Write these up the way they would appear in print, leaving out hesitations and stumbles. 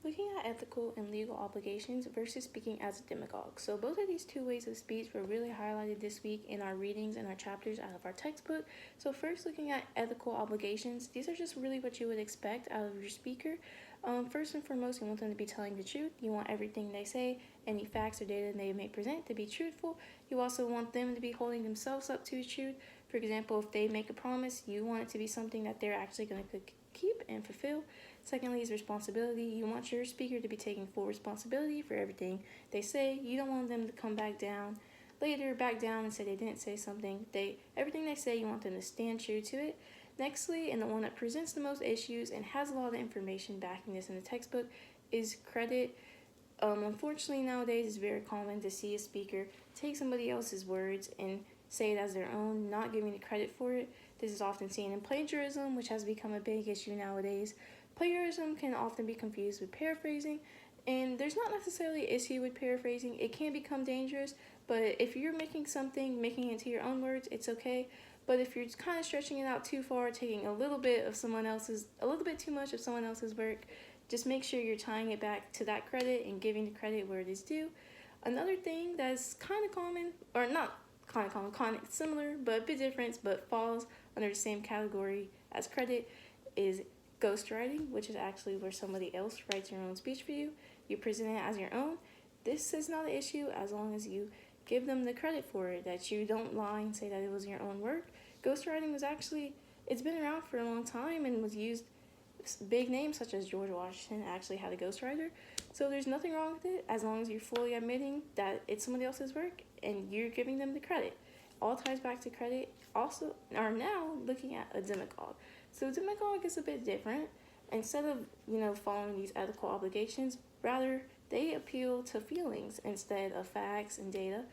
looking at ethical and legal obligations versus speaking as a demagogue. So both of these two ways of speech were really highlighted this week in our readings and our chapters out of our textbook. So first, looking at ethical obligations, these are just really what you would expect out of your speaker. First and foremost, you want them to be telling the truth. You want everything they say, any facts or data they may present, to be truthful. You also want them to be holding themselves up to the truth. For example, if they make a promise, you want it to be something that they're actually going to keep and fulfill. Secondly is responsibility. You want your speaker to be taking full responsibility for everything they say. You don't want them to come back down and say they didn't say something. Everything they say, you want them to stand true to it. Nextly, and the one that presents the most issues and has a lot of information backing this in the textbook, is credit. Unfortunately, nowadays it's very common to see a speaker take somebody else's words and say it as their own, not giving the credit for it. This is often seen in plagiarism, which has become a big issue nowadays. Plagiarism can often be confused with paraphrasing, and there's not necessarily an issue with paraphrasing. It can become dangerous, but if you're making it into your own words, it's okay. But if you're kind of stretching it out too far, taking a little bit too much of someone else's work, just make sure you're tying it back to that credit and giving the credit where it is due. Another thing that's kind of common, or not kind of common, similar, but a bit different, but falls under the same category as credit, is ghostwriting, which is actually where somebody else writes your own speech for you. You present it as your own. This is not an issue as long as you give them the credit for it, that you don't lie and say that it was your own work. Ghostwriting it's been around for a long time and was used. Big names such as George Washington actually had a ghostwriter. So there's nothing wrong with it as long as you're fully admitting that it's somebody else's work and you're giving them the credit. All ties back to credit. Also, are now looking at a demagogue. So demagogue is a bit different. Instead of, following these ethical obligations, rather they appeal to feelings instead of facts and data.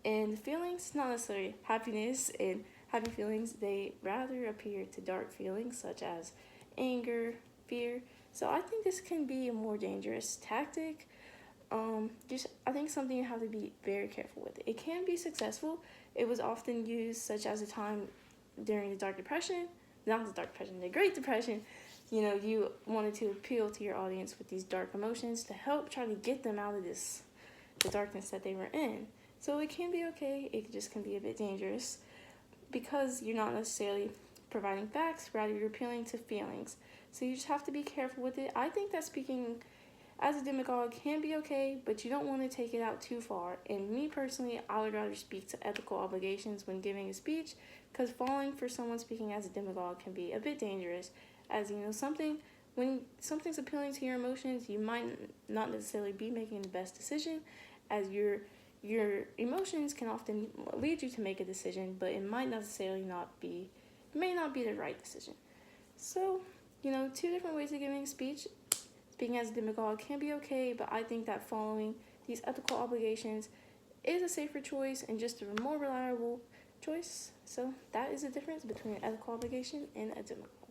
And feelings, not necessarily happiness and happy feelings, they rather appear to dark feelings such as anger, fear. So I think this can be a more dangerous tactic. I think something you have to be very careful with. It can be successful. It was often used such as a time during the Great Depression. You wanted to appeal to your audience with these dark emotions to help try to get them out of the darkness that they were in. So it can be okay. It just can be a bit dangerous because you're not necessarily providing facts, rather you're appealing to feelings. So you just have to be careful with it. I think that speaking as a demagogue can be okay, but you don't want to take it out too far. And me personally, I would rather speak to ethical obligations when giving a speech, because falling for someone speaking as a demagogue can be a bit dangerous. As when something's appealing to your emotions, you might not necessarily be making the best decision, as your emotions can often lead you to make a decision, but it may not be the right decision. So, two different ways of giving a speech. Speaking as a demagogue can be okay, but I think that following these ethical obligations is a safer choice and just a more reliable choice. So that is the difference between an ethical obligation and a demagogue.